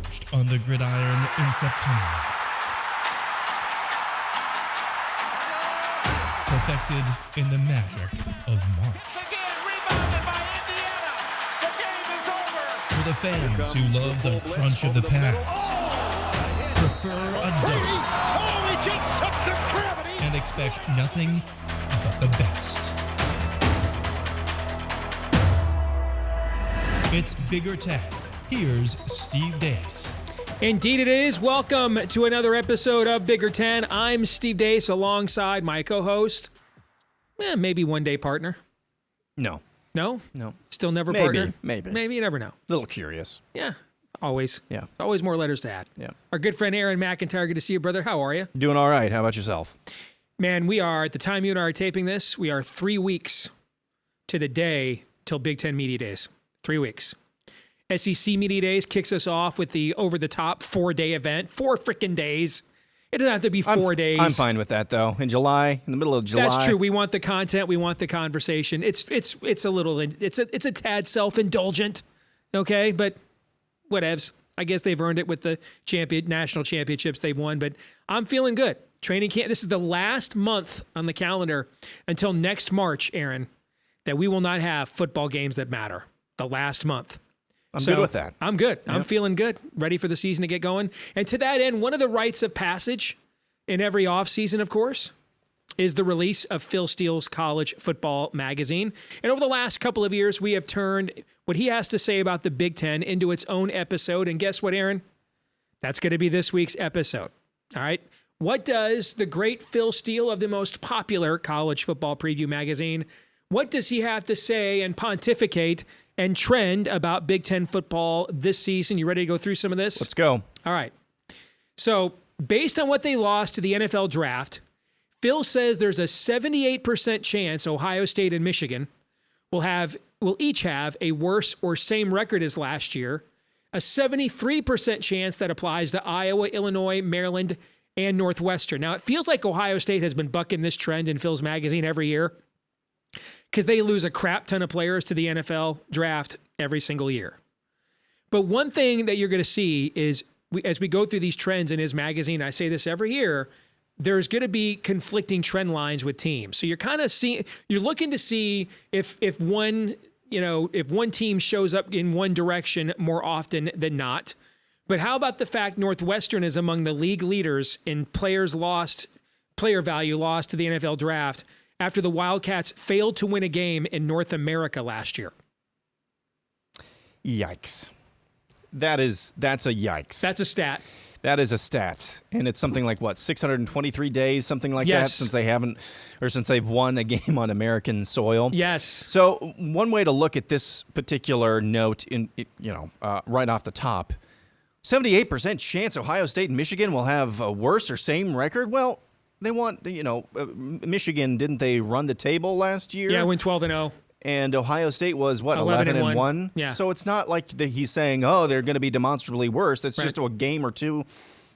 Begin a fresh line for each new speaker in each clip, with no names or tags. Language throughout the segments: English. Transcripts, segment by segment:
forged on the gridiron in September. Perfected in the magic of March.
Again, rebounded by Indiana. The game is over.
For the fans who love the crunch of the pads, prefer a dunk,
Oh, he just shook the gravity.
and expect nothing but the best. It's Bigger Ten. Here's Steve Dace.
Indeed it is. Welcome to another episode of Bigger Ten. I'm Steve Dace alongside my co-host, maybe one-day partner.
No.
No?
No.
Still never
Maybe,
partner?
maybe.
Maybe, you never know.
A little curious.
Yeah, always.
Yeah.
Always more letters to add.
Yeah.
Our good friend Aaron McIntyre, good to see you, brother. How are you?
Doing all right. How about yourself?
Man, we are, at the time you and I are taping this, we are 3 weeks to the day till Big Ten Media Days. 3 weeks. SEC Media Days kicks us off with the over-the-top 4-day event. 4 freaking days. It doesn't have to be 4 days.
I'm fine with that, though. In July, in the middle of July.
That's true. We want the content. We want the conversation. It's a little, it's a tad self-indulgent, okay? But whatevs. I guess they've earned it with the national championships they've won. But I'm feeling good. Training camp. This is the last month on the calendar until next March, Aaron, that we will not have football games that matter. The last month.
I'm good with that.
I'm good.
Yep.
I'm feeling good. Ready for the season to get going. And to that end, one of the rites of passage in every offseason, of course, is the release of Phil Steele's college football magazine. And over the last couple of years, we have turned what he has to say about the Big Ten into its own episode. And guess what, Aaron? That's going to be this week's episode. All right. What does the great Phil Steele of the most popular college football preview magazine, what does he have to say and pontificate and trend about Big Ten football this season? You ready to go through some of this?
Let's go.
All right. So based on what they lost to the NFL draft, Phil says there's a 78% chance Ohio State and Michigan will each have a worse or same record as last year. A 73% chance that applies to Iowa, Illinois, Maryland, and Northwestern. Now, it feels like Ohio State has been bucking this trend in Phil's magazine every year, because they lose a crap ton of players to the NFL draft every single year. But one thing that you're going to see is, as we go through these trends in his magazine, I say this every year, there's going to be conflicting trend lines with teams. So you're kind of you're looking to see if one team shows up in one direction more often than not. But how about the fact Northwestern is among the league leaders in player value lost to the NFL draft after the Wildcats failed to win a game in North America last year?
Yikes. That's a yikes.
That's a stat.
That is a stat. And it's something like, 623 days, something like
Yes.
that, since they've won a game on American soil.
Yes.
So one way to look at this particular note, right off the top, 78% chance Ohio State and Michigan will have a worse or same record. Well, they want, Michigan, didn't they run the table last year?
Yeah, win 12-0.
And Ohio State was, 11-1?
Yeah.
So it's not like he's saying, they're going to be demonstrably worse. It's just a game or two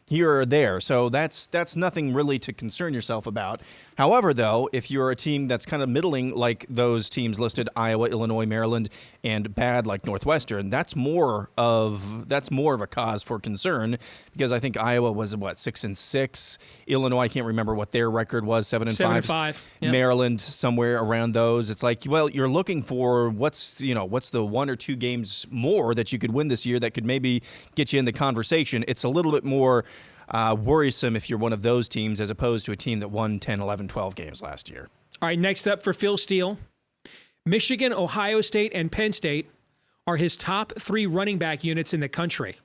here or there. So that's nothing really to concern yourself about. However, though, if you're a team that's kind of middling like those teams listed, Iowa, Illinois, Maryland, and bad like Northwestern, that's more of a cause for concern, because I think Iowa was 6-6. Illinois, I can't remember what their record was, 7-5.
7-5. Yep.
Maryland, somewhere around those. It's like, you're looking for what's the 1 or 2 games more that you could win this year that could maybe get you in the conversation. It's a little bit more worrisome if you're one of those teams as opposed to a team that won 10, 11, 12 games last year.
All right, next up for Phil Steele, Michigan, Ohio State, and Penn State are his top 3 running back units in the country.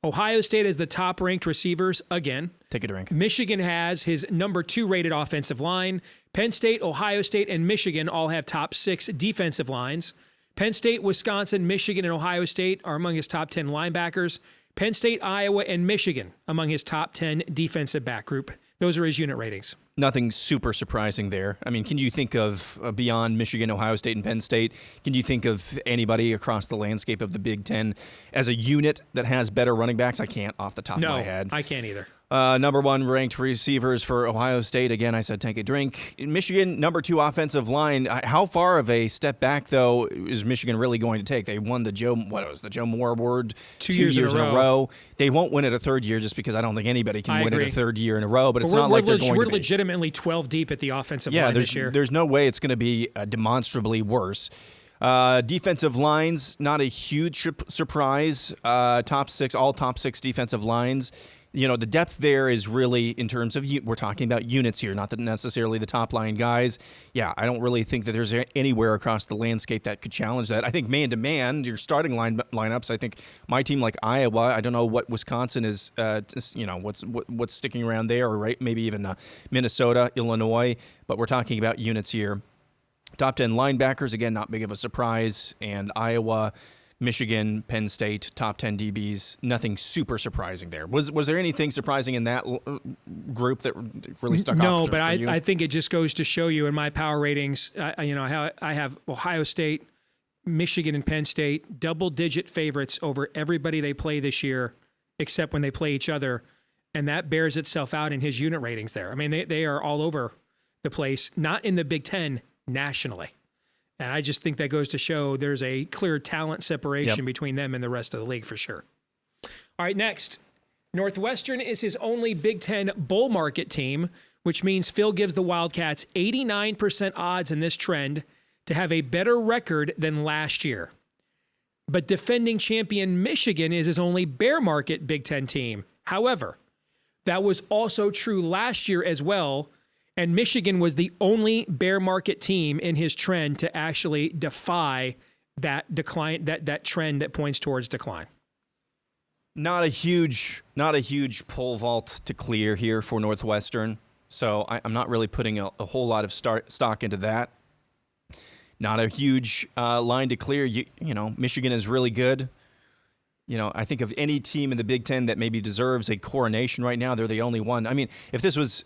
Ohio State has the top-ranked receivers again.
Take a drink.
Michigan has his number 2 rated offensive line. Penn State, Ohio State, and Michigan all have top 6 defensive lines. Penn State, Wisconsin, Michigan, and Ohio State are among his top 10 linebackers. Penn State, Iowa, and Michigan among his top 10 defensive back group. Those are his unit ratings.
Nothing super surprising there. I mean, can you think of, beyond Michigan, Ohio State, and Penn State, can you think of anybody across the landscape of the Big Ten as a unit that has better running backs? I can't off the top of my head.
No, I can't either.
Number 1 ranked receivers for Ohio State. Again, I said take a drink. Michigan, number 2 offensive line. How far of a step back, though, is Michigan really going to take? They won the Joe Moore Award
2 years in a row.
They won't win it a third year just because I don't think anybody can win it a third year in a row, but it's not like they're going to be.
We're legitimately 12 deep at the offensive line this year.
There's no way it's going to be demonstrably worse. Defensive lines, not a huge surprise. All top six defensive lines. You know, the depth there is really in terms of, we're talking about units here, not necessarily the top line guys. Yeah, I don't really think that there's anywhere across the landscape that could challenge that. I think man-to-man, your starting lineups, I think my team like Iowa, I don't know what Wisconsin is, what's sticking around there, or maybe even Minnesota, Illinois, but we're talking about units here. Top 10 linebackers, again, not big of a surprise, and Iowa, Michigan, Penn State, top 10 DBs, nothing super surprising there. Was there anything surprising in that group that really stuck off?
No, but I think it just goes to show you in my power ratings, how I have Ohio State, Michigan, and Penn State double-digit favorites over everybody they play this year, except when they play each other, and that bears itself out in his unit ratings there. I mean, they are all over the place, not in the Big Ten, nationally. And I just think that goes to show there's a clear talent separation between them and the rest of the league for sure. All right, next. Northwestern is his only Big Ten bull market team, which means Phil gives the Wildcats 89% odds in this trend to have a better record than last year. But defending champion Michigan is his only bear market Big Ten team. However, that was also true last year as well. And Michigan was the only bear market team in his trend to actually defy that decline, that trend that points towards decline.
Not a huge pole vault to clear here for Northwestern, so I'm not really putting a whole lot of stock into that. Not a huge line to clear. You know, Michigan is really good. You know, I think of any team in the Big Ten that maybe deserves a coronation right now, they're the only one. I mean, if this was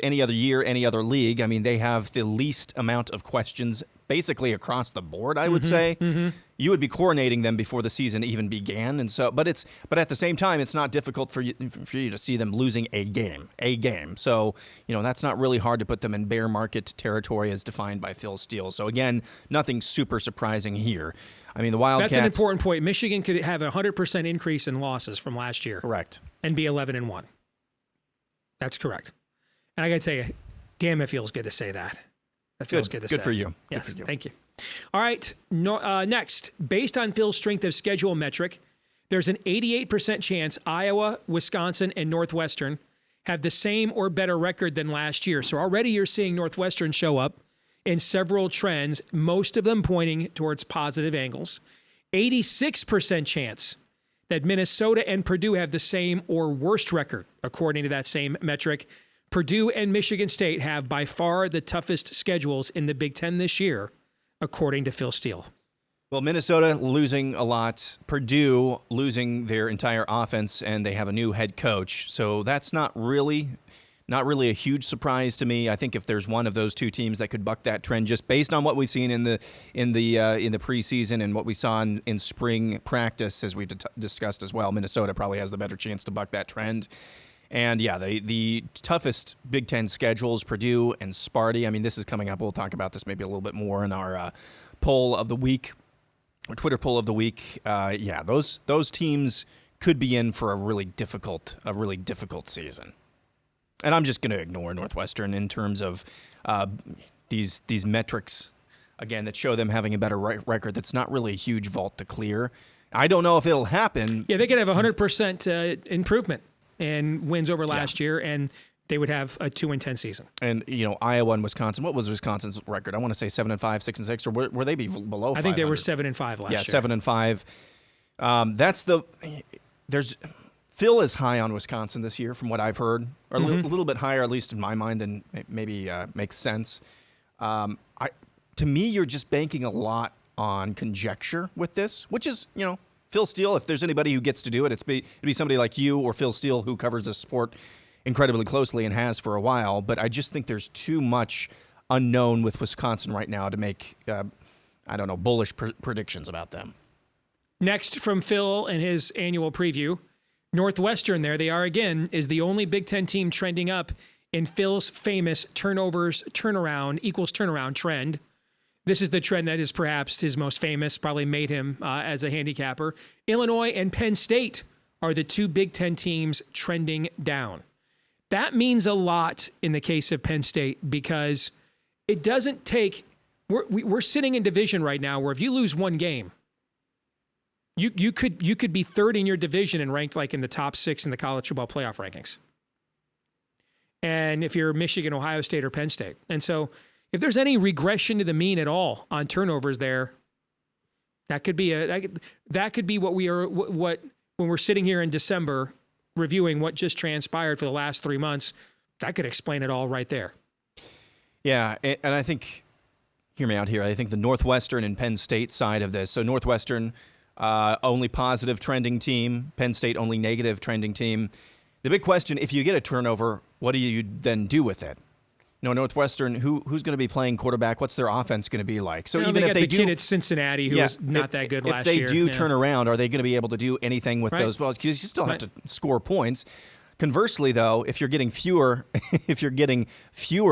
any other year, any other league, I mean, they have the least amount of questions basically across the board, I would say. Mm-hmm. You would be coronating them before the season even began, and so but at the same time, it's not difficult for you to see them losing a game. So, you know, that's not really hard to put them in bear market territory as defined by Phil Steele. So again, nothing super surprising here. I mean, the Wildcats.
That's an important point. Michigan could have a 100% increase in losses from last year.
Correct.
And be 11-1. That's correct. And I got to tell you, damn, it feels good to say that. That feels good to say.
Good for you.
Yes,
good for you.
Thank you. All right, next, based on Phil's strength of schedule metric, there's an 88% chance Iowa, Wisconsin, and Northwestern have the same or better record than last year. So already you're seeing Northwestern show up in several trends, most of them pointing towards positive angles. 86% chance that Minnesota and Purdue have the same or worst record, according to that same metric. Purdue and Michigan State have by far the toughest schedules in the Big Ten this year, according to Phil Steele.
Well, Minnesota losing a lot, Purdue losing their entire offense, and they have a new head coach. So that's not really a huge surprise to me. I think if there's one of those two teams that could buck that trend, just based on what we've seen in the preseason and what we saw in spring practice, as we discussed as well, Minnesota probably has the better chance to buck that trend. And yeah, the toughest Big Ten schedules, Purdue and Sparty. I mean, this is coming up. We'll talk about this maybe a little bit more in our poll of the week, or Twitter poll of the week. Yeah, those teams could be in for a really difficult season. And I'm just going to ignore Northwestern in terms of these metrics, again, that show them having a better record. That's not really a huge vault to clear. I don't know if it'll happen.
Yeah, they could have 100% improvement in wins over last year, and they would have a 2-10 season.
And, you know, Iowa and Wisconsin, what was Wisconsin's record? I want to say 7-5, 6-6, or were they below 500?
I think they were 7-5 last year.
Yeah, 7-5. Phil is high on Wisconsin this year, from what I've heard, or a little bit higher, at least in my mind, than maybe makes sense. To me, you're just banking a lot on conjecture with this, which is, you know, Phil Steele. If there's anybody who gets to do it, it'd be somebody like you or Phil Steele, who covers this sport incredibly closely and has for a while. But I just think there's too much unknown with Wisconsin right now to make, bullish predictions about them.
Next from Phil in his annual preview, Northwestern, there they are again, is the only Big Ten team trending up in Phil's famous turnovers turnaround equals turnaround trend. This is the trend that is perhaps his most famous, probably made him as a handicapper. Illinois and Penn State are the two Big Ten teams trending down. That means a lot in the case of Penn State because it doesn't take. We're sitting in division right now where if you lose one game, you could be third in your division and ranked like in the top 6 in the college football playoff rankings. And if you're Michigan, Ohio State, or Penn State, and so if there's any regression to the mean at all on turnovers, there, that could be what when we're sitting here in December reviewing what just transpired for the last 3 months, that could explain it all right there.
Yeah, and I think, hear me out here, I think the Northwestern and Penn State side of this, so Northwestern, only positive trending team, Penn State only negative trending team. The big question, if you get a turnover, what do you then do with it? Northwestern, who's going to be playing quarterback? What's their offense going to be like? So even if they do,
kid at Cincinnati who was not that good last year.
If they do turn around, are they going to be able to do anything with those balls? Because you still have to score points. Conversely, though, if you're getting fewer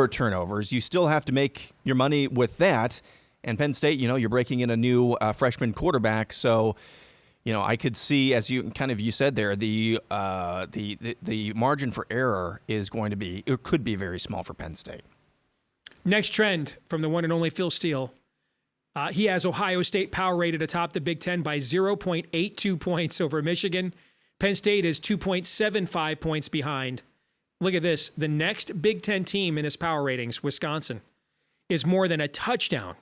turnovers, you still have to make your money with that. And Penn State, you're breaking in a new freshman quarterback, so I could see, as you said there, the margin for error could be very small for Penn State.
Next trend from the one and only Phil Steele. He has Ohio State power rated atop the Big Ten by 0.82 points over Michigan. Penn State is 2.75 points behind. Look at this. The next Big Ten team in his power ratings, Wisconsin, is more than a touchdown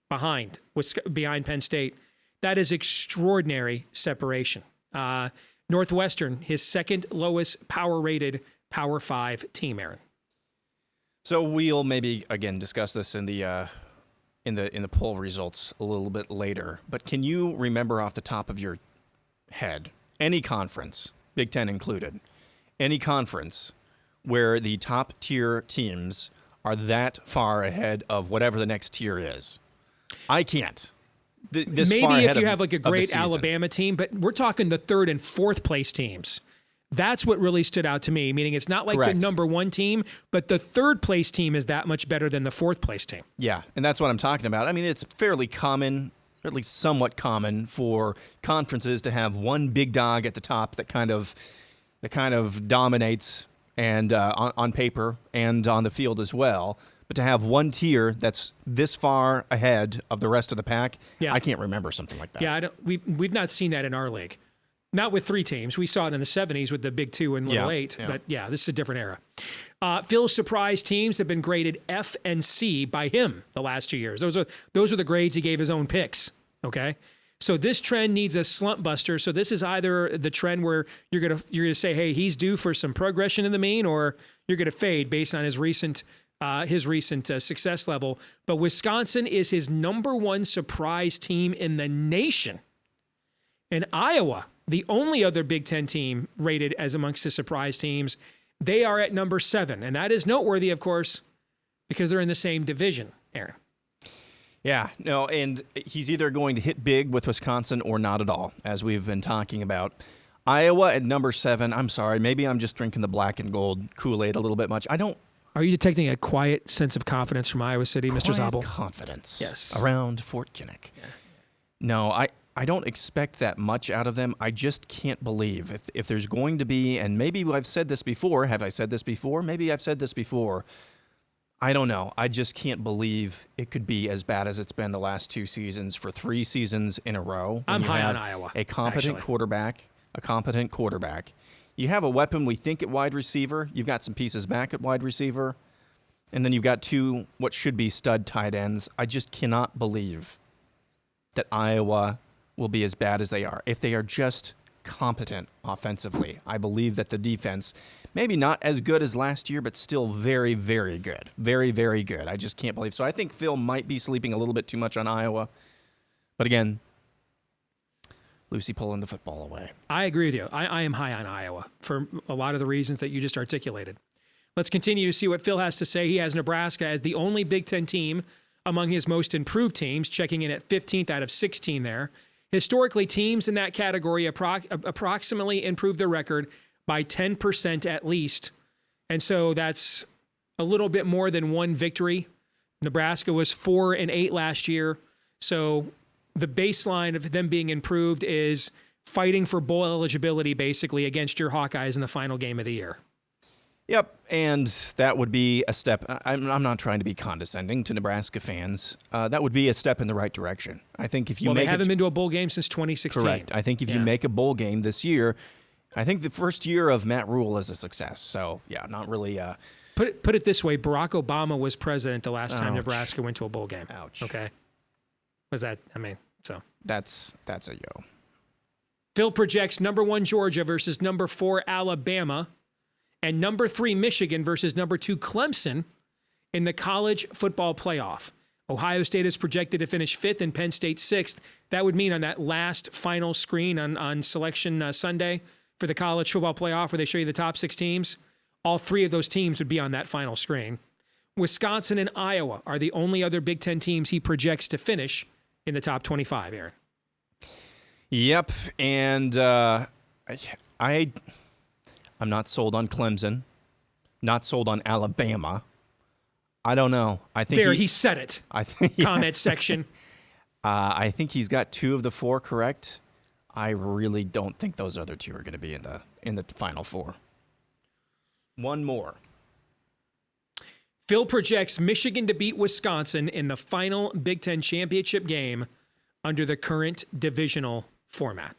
behind Penn State. That is extraordinary separation. Northwestern, his second lowest power-rated Power 5 team, Aaron.
So we'll maybe again discuss this in the poll results a little bit later. But can you remember off the top of your head any conference, Big Ten included, any conference where the top tier teams are that far ahead of whatever the next tier is? I can't.
Maybe if you have like a great Alabama team, but we're talking the 3rd and 4th place teams. That's what really stood out to me, meaning it's not like the number 1 team, but the 3rd place team is that much better than the 4th place team. Yeah,
and that's what I'm talking about. I mean, it's fairly common, or at least somewhat common, for conferences to have one big dog at the top that kind of dominates and on paper and on the field as well. But to have one tier that's this far ahead of the rest of the pack, I can't remember something like that.
Yeah, we've not seen that in our league. Not with 3 teams. We saw it in the 70s with the Big 2 and Little 8. Yeah. But this is a different era. Phil's surprise teams have been graded F and C by him the last 2 years. Those are the grades he gave his own picks. Okay, so this trend needs a slump buster. So this is either the trend where you're gonna say, hey, he's due for some progression in the mean, or you're gonna fade based on his recent success level. But Wisconsin is his number 1 surprise team in the nation. And Iowa, the only other Big Ten team rated as amongst the surprise teams, they are at number 7. And that is noteworthy, of course, because they're in the same division, Aaron.
Yeah, no, and he's either going to hit big with Wisconsin or not at all, as we've been talking about. Iowa at number 7, I'm sorry, maybe I'm just drinking the black and gold Kool-Aid a little bit much.
Are you detecting a quiet sense of confidence from Iowa City, Mr. Zabel?
Confidence.
Yes.
Around Fort Kinnick. Yeah. No, I don't expect that much out of them. I just can't believe if there's going to be, and maybe I've said this before. Have I said this before? Maybe I've said this before. I don't know. I just can't believe it could be as bad as it's been the last 2 seasons for 3 seasons in a row.
I'm high on Iowa.
A competent quarterback. You have a weapon, we think, at wide receiver. You've got some pieces back at wide receiver. And then you've got 2 what should be stud tight ends. I just cannot believe that Iowa will be as bad as they are. If they are just competent offensively, I believe that the defense, maybe not as good as last year, but still very, very good. Very, very good. I just can't believe. So I think Phil might be sleeping a little bit too much on Iowa. But again, Lucy pulling the football away.
I agree with you. I am high on Iowa for a lot of the reasons that you just articulated. Let's continue to see what Phil has to say. He has Nebraska as the only Big Ten team among his most improved teams, checking in at 15th out of 16 there. Historically, teams in that category approximately improve their record by 10% at least. And so that's a little bit more than one victory. Nebraska was 4-8 last year. So the baseline of them being improved is fighting for bowl eligibility basically against your Hawkeyes in the final game of the year.
Yep, and that would be a step. I'm not trying to be condescending to Nebraska fans. That would be a step in the right direction. I think if you
they haven't been to a bowl game since 2016.
Correct. I think if you make a bowl game this year, I think the first year of Matt Rule is a success. So, yeah, not really.
Put it this way, Barack Obama was president the last time Nebraska went to a bowl game.
Ouch.
Okay. Was that, so.
That's a yo.
Phil projects number 1 Georgia versus number 4 Alabama and number 3 Michigan versus number 2 Clemson in the college football playoff. Ohio State is projected to finish 5th and Penn State 6th. That would mean on that last final screen on Selection Sunday for the college football playoff where they show you the top 6 teams, all 3 of those teams would be on that final screen. Wisconsin and Iowa are the only other Big Ten teams he projects to finish in the top 25, Aaron.
Yep, and I'm not sold on Clemson, not sold on Alabama. I don't know. I think
he said it.
I think
comment section.
I think he's got 2 of the 4 correct. I really don't think those other 2 are going to be in the final 4. One more.
Phil projects Michigan to beat Wisconsin in the final Big Ten championship game under the current divisional format.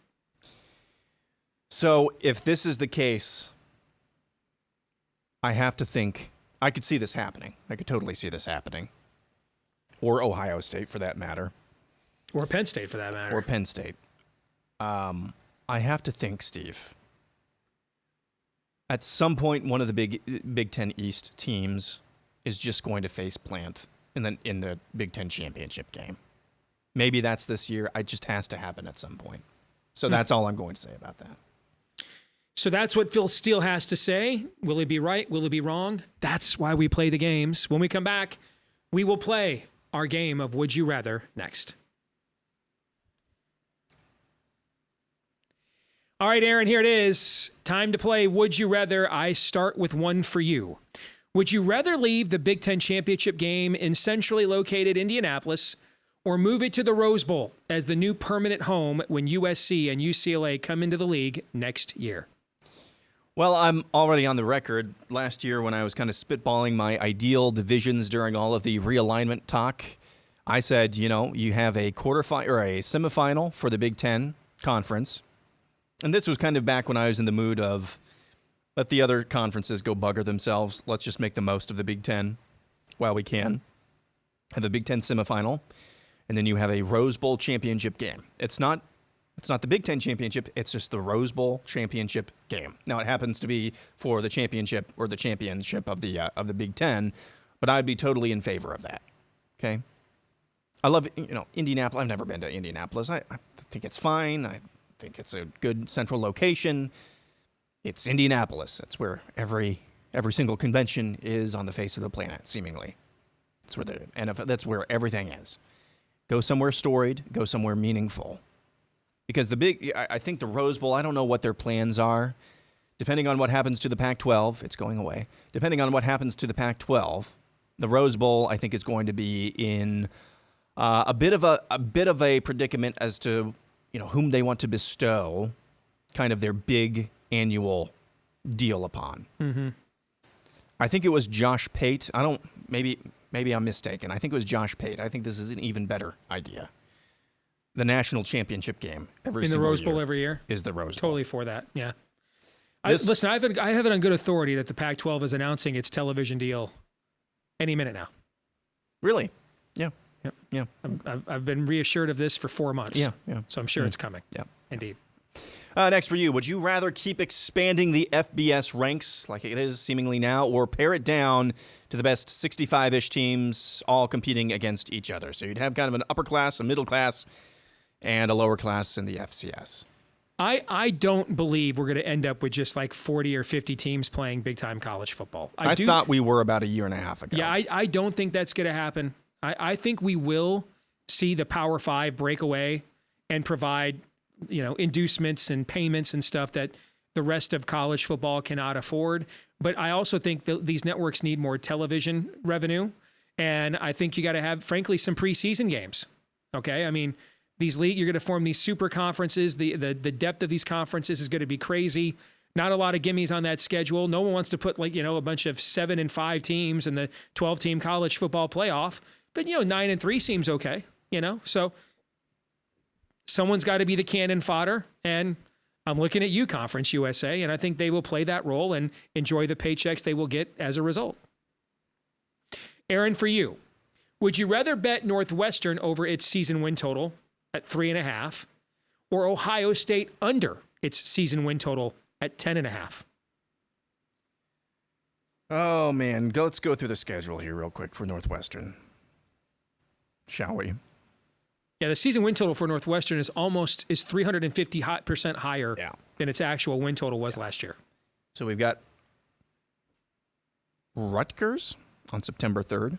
So if this is the case, I have to think I could see this happening. I could totally see this happening. Or Ohio State, for that matter.
Or Penn State, for that matter.
Or Penn State. I have to think, Steve, at some point, one of the Big Ten East teams is just going to face plant in the Big Ten championship game. Maybe that's this year. It just has to happen at some point. So that's all I'm going to say about that.
So that's what Phil Steele has to say. Will he be right? Will he be wrong? That's why we play the games. When we come back, we will play our game of Would You Rather next. All right, Aaron, here it is. Time to play Would You Rather. I start with one for you. Would you rather leave the Big Ten championship game in centrally located Indianapolis or move it to the Rose Bowl as the new permanent home when USC and UCLA come into the league next year?
Well, I'm already on the record. Last year when I was kind of spitballing my ideal divisions during all of the realignment talk, I said, you have a quarterfinal or a semifinal for the Big Ten Conference. And this was kind of back when I was in the mood of let the other conferences go bugger themselves. Let's just make the most of the Big Ten while we can. Have a Big Ten semifinal, and then you have a Rose Bowl championship game. It's not the Big Ten championship. It's just the Rose Bowl championship game. Now it happens to be for the championship or the championship of the Big Ten, but I'd be totally in favor of that. Okay, I love Indianapolis. I've never been to Indianapolis. I think it's fine. I think it's a good central location. It's Indianapolis. That's where every single convention is on the face of the planet, seemingly. That's where the NFL. That's where everything is. Go somewhere storied. Go somewhere meaningful. Because I think the Rose Bowl. I don't know what their plans are. Depending on what happens to the Pac-12, it's going away. Depending on what happens to the Pac-12, the Rose Bowl, I think, is going to be in a bit of a predicament as to whom they want to bestow kind of their big annual deal upon. Mm-hmm. I think it was Josh Pate. Maybe I'm mistaken. I think it was Josh Pate. I think this is an even better idea. The national championship game
in the Rose Bowl every year
is the Rose Bowl.
Totally for that. Yeah. Listen, I have it on good authority that the Pac-12 is announcing its television deal any minute now.
Really? Yeah.
Yep.
Yeah.
I've been reassured of this for 4 months.
Yeah.
So I'm sure it's coming.
Yeah.
Indeed.
Next for you, would you rather keep expanding the FBS ranks like it is seemingly now, or pare it down to the best 65-ish teams all competing against each other? So you'd have kind of an upper class, a middle class, and a lower class in the FCS.
I don't believe we're going to end up with just like 40 or 50 teams playing big-time college football.
I thought we were about a year and a half ago.
Yeah, I don't think that's going to happen. I think we will see the Power 5 break away and provide, inducements and payments and stuff that the rest of college football cannot afford. But I also think that these networks need more television revenue. And I think you got to have, frankly, some preseason games. Okay. I mean, these you're going to form these super conferences. The depth of these conferences is going to be crazy. Not a lot of gimmies on that schedule. No one wants to put a bunch of 7 and 5 teams in the 12-team college football playoff. But 9 and 3 seems okay. So someone's got to be the cannon fodder, and I'm looking at you, Conference USA, and I think they will play that role and enjoy the paychecks they will get as a result. Aaron, for you, would you rather bet Northwestern over its season win total at 3.5, or Ohio State under its season win total at 10.5?
Oh, man. Let's go through the schedule here real quick for Northwestern. Shall we?
Yeah, the season win total for Northwestern is 350% higher than its actual win total was last year.
So we've got Rutgers on September 3rd,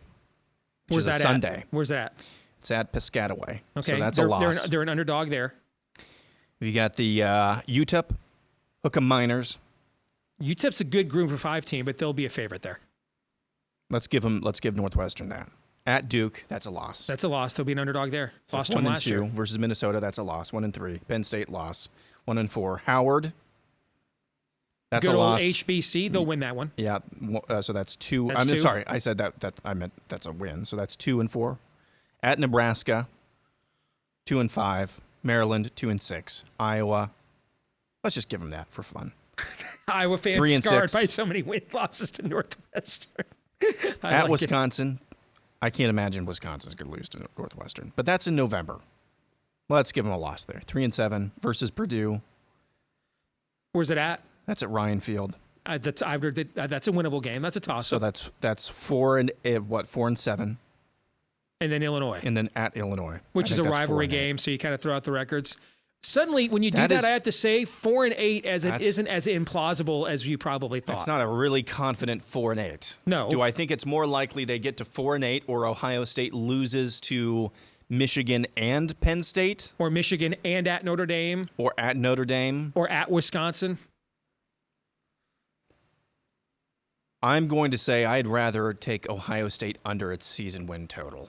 which is a Sunday.
Where's that at?
It's at Piscataway.
Okay,
so that's a loss.
They're an underdog there.
We got the UTEP Hook'em Miners.
UTEP's a good Group of 5 team, but they'll be a favorite there.
Let's give Northwestern that. At Duke, that's a loss.
That's a loss. They'll be an underdog there.
So
lost 1 last year.
Versus Minnesota, that's a loss. 1 and 3. Penn State loss. 1 and 4. Howard, that's
good
a loss.
Good old HBC, they'll win that one.
Yeah, so that's 2.
That's 2.
Sorry, I said that. I meant that's a win. So that's 2 and 4. At Nebraska, 2 and 5. Maryland, 2 and 6. Iowa, let's just give them that for fun.
Iowa fans
3 and
scarred
6.
by so many win losses to Northwestern.
At Wisconsin, I can't imagine Wisconsin's going to lose to Northwestern, but that's in November. Let's give them a loss there. 3 and 7 versus Purdue.
Where's it at?
That's at Ryan Field.
That's a winnable game. That's a toss.
So that's 4 and 7.
And then Illinois.
And then at Illinois.
Which is a rivalry game, so you kind of throw out the records. Suddenly, when you do that, I have to say 4 and 8 isn't as implausible as you probably thought.
It's not a really confident 4 and 8.
No.
Do I think it's more likely they get to 4 and 8, or Ohio State loses to Michigan and Penn State,
or Michigan and at Notre Dame,
or at Notre Dame,
or at Wisconsin?
I'm going to say I'd rather take Ohio State under its season win total.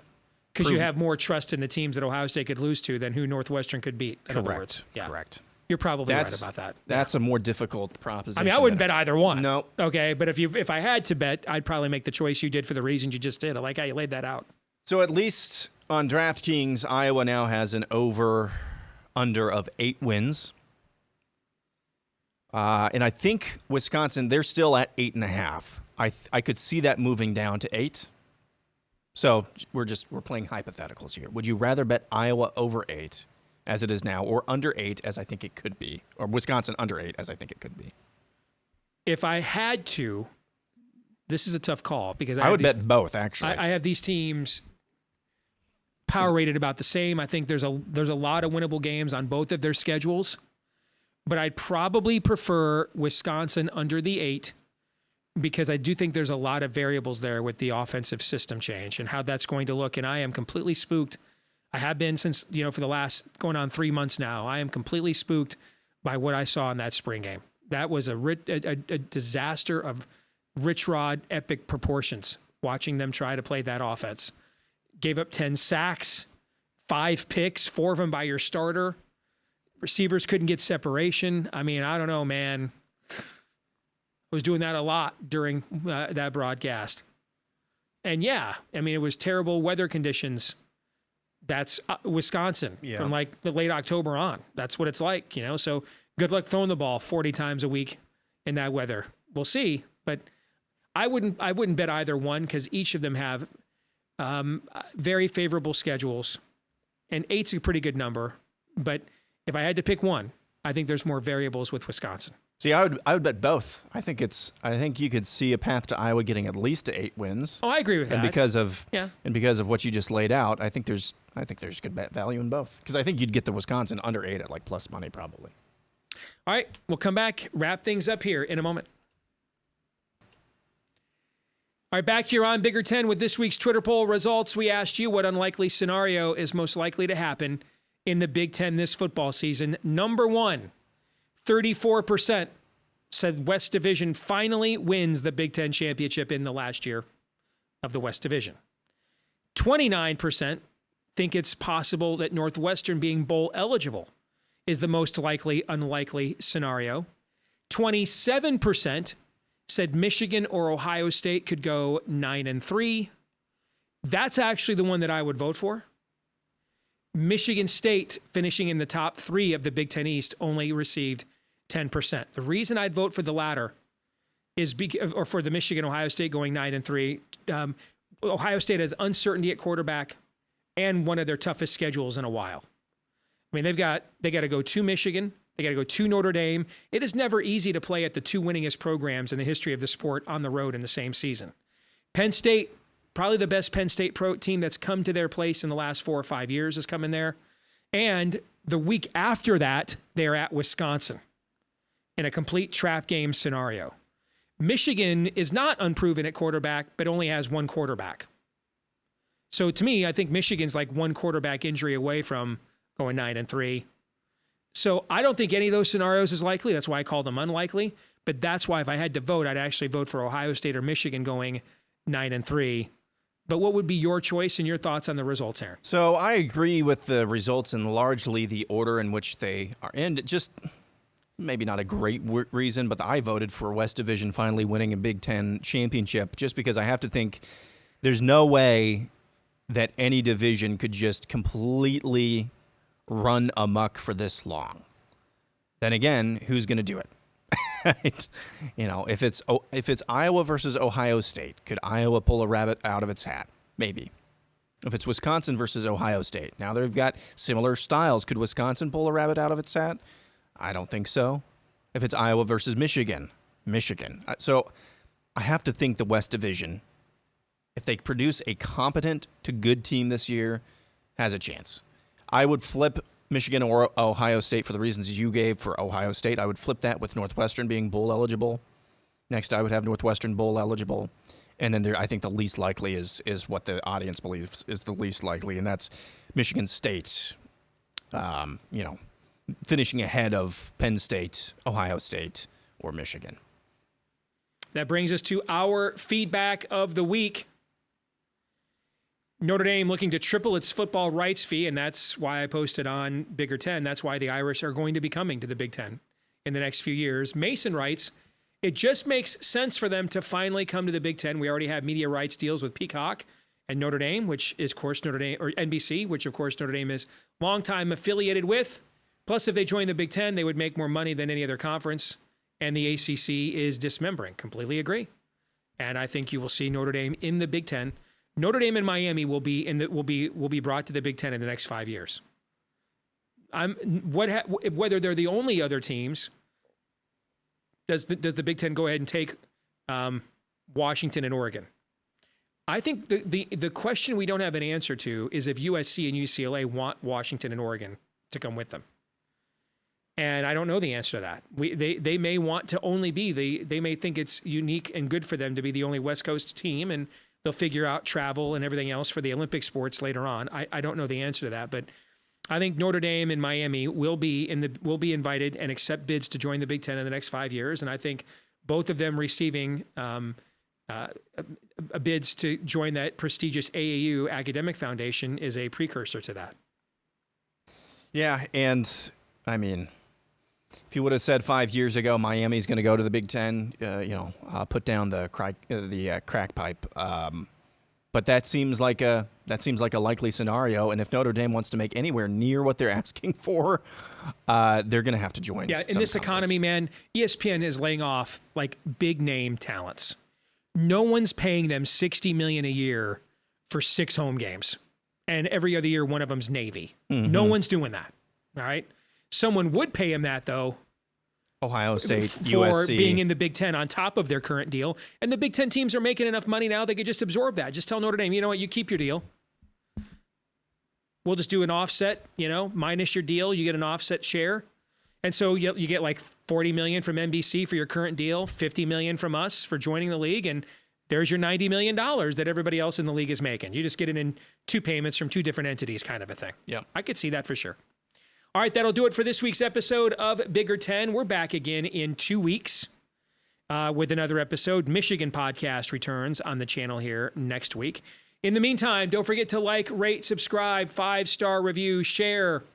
Because you have more trust in the teams that Ohio State could lose to than who Northwestern could beat. In other words. Yeah.
Correct.
You're probably right about that.
That's a more difficult proposition.
I mean, I wouldn't bet either one.
No.
Okay, but if I had to bet, I'd probably make the choice you did for the reasons you just did. I like how you laid that out.
So at least on DraftKings, Iowa now has an over-under of 8 wins. And I think Wisconsin, they're still at 8.5. I could see that moving down to 8. So we're playing hypotheticals here. Would you rather bet Iowa over 8 as it is now, or under 8 as I think it could be, or Wisconsin under 8 as I think it could be?
If I had to, this is a tough call because
I would bet both. Actually,
I have these teams power rated about the same. I think there's a lot of winnable games on both of their schedules, but I'd probably prefer Wisconsin under the 8. Because I do think there's a lot of variables there with the offensive system change and how that's going to look. And I am completely spooked. I have been since, for the last going on 3 months now. I am completely spooked by what I saw in that spring game. That was a disaster of Rich Rod epic proportions, watching them try to play that offense. Gave up 10 sacks, 5 picks, 4 of them by your starter. Receivers couldn't get separation. I mean, I don't know, man. Was doing that a lot during that broadcast. And yeah, I mean, it was terrible weather conditions. That's Wisconsin from like the late October on. That's what it's like, so good luck throwing the ball 40 times a week in that weather. We'll see, but I wouldn't bet either one because each of them have very favorable schedules, and 8's a pretty good number. But if I had to pick one, I think there's more variables with Wisconsin.
See, I would bet both. I think you could see a path to Iowa getting at least to 8 wins.
Oh, I agree with that.
And because of what you just laid out, I think there's good bet value in both. Because I think you'd get the Wisconsin under 8 at like plus money probably.
All right, we'll come back, wrap things up here in a moment. All right, back here on Bigger 10 with this week's Twitter poll results. We asked you what unlikely scenario is most likely to happen in the Big Ten this football season. Number one, 34% said West Division finally wins the Big Ten championship in the last year of the West Division. 29% think it's possible that Northwestern being bowl eligible is the most likely unlikely scenario. 27% said Michigan or Ohio State could go 9-3. That's actually the one that I would vote for. Michigan State finishing in the top 3 of the Big Ten East only received 10%. The reason I'd vote for the latter is or for the Michigan Ohio State going 9-3. Ohio State has uncertainty at quarterback and one of their toughest schedules in a while. I mean, they got to go to Michigan. They got to go to Notre Dame. It is never easy to play at the 2 winningest programs in the history of the sport on the road in the same season. Penn State, probably the best Penn State pro team that's come to their place in the last 4 or 5 years has come in there. And the week after that, they're at Wisconsin in a complete trap game scenario. Michigan is not unproven at quarterback, but only has one quarterback. So to me, I think Michigan's like one quarterback injury away from going 9-3. So I don't think any of those scenarios is likely. That's why I call them unlikely. But that's why if I had to vote, I'd actually vote for Ohio State or Michigan going 9-3. But what would be your choice and your thoughts on the results, Aaron?
So I agree with the results and largely the order in which they are in. Just maybe not a great reason, but I voted for West Division finally winning a Big Ten championship just because I have to think there's no way that any division could just completely run amok for this long. Then again, who's going to do it? You know, if it's Iowa versus Ohio State, could Iowa pull a rabbit out of its hat? Maybe. If it's Wisconsin versus Ohio State, now they've got similar styles. Could Wisconsin pull a rabbit out of its hat? I don't think so. If it's Iowa versus Michigan. So I have to think the West Division, if they produce a competent to good team this year, has a chance. I would flip Michigan or Ohio State for the reasons you gave for Ohio State. I would flip that with Northwestern being bowl eligible. Next, I would have Northwestern bowl eligible. And then I think the least likely is what the audience believes is the least likely, and that's Michigan State, finishing ahead of Penn State, Ohio State, or Michigan.
That brings us to our feedback of the week. Notre Dame looking to triple its football rights fee, and that's why I posted on Bigger Ten. That's why the Irish are going to be coming to the Big Ten in the next few years. Mason writes, it just makes sense for them to finally come to the Big Ten. We already have media rights deals with Peacock and Notre Dame, which is, of course, Notre Dame, or NBC, which, of course, Notre Dame is longtime affiliated with. Plus, if they join the Big Ten, they would make more money than any other conference, and the ACC is dismembering. Completely agree. And I think you will see Notre Dame in the Big Ten. Notre Dame and Miami will be brought to the Big Ten in the next 5 years. Whether they're the only other teams, does the Big Ten go ahead and take Washington and Oregon? I think the question we don't have an answer to is if USC and UCLA want Washington and Oregon to come with them. And I don't know the answer to that. They may want to only be they may think it's unique and good for them to be the only West Coast team, and they'll figure out travel and everything else for the Olympic sports later on. I don't know the answer to that, but I think Notre Dame and Miami will be invited and accept bids to join the Big Ten in the next 5 years, and I think both of them receiving bids to join that prestigious AAU academic foundation is a precursor to that.
Yeah, and I mean, if you would have said 5 years ago Miami's going to go to the Big Ten, put down the crack pipe. But that seems like a likely scenario. And if Notre Dame wants to make anywhere near what they're asking for, they're going to have to join.
Yeah, in this economy, man, ESPN is laying off like big name talents. No one's paying them $60 million a year for 6 home games, and every other year one of them's Navy. Mm-hmm. No one's doing that. All right. Someone would pay him that, though.
Ohio State,
for
USC.
Being in the Big Ten on top of their current deal. And the Big Ten teams are making enough money now, they could just absorb that. Just tell Notre Dame, you know what, you keep your deal. We'll just do an offset, minus your deal, you get an offset share. And so you get like $40 million from NBC for your current deal, $50 million from us for joining the league, and there's your $90 million that everybody else in the league is making. You just get it in 2 payments from 2 different entities kind of a thing.
Yeah.
I could see that for sure. All right, that'll do it for this week's episode of Bigger 10. We're back again in 2 weeks with another episode. Michigan podcast returns on the channel here next week. In the meantime, don't forget to like, rate, subscribe, 5-star review, share.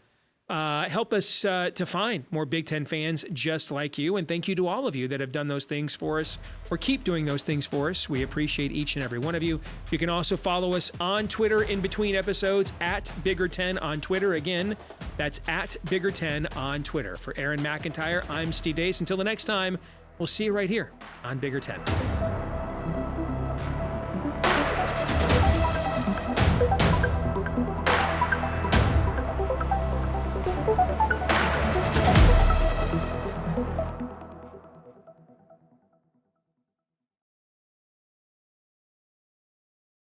Help us to find more Big Ten fans just like you. And thank you to all of you that have done those things for us or keep doing those things for us. We appreciate each and every one of you. You can also follow us on Twitter in between episodes at Bigger10 on Twitter. Again, that's at Bigger10 on Twitter. For Aaron McIntyre, I'm Steve Dace. Until the next time, we'll see you right here on Bigger 10.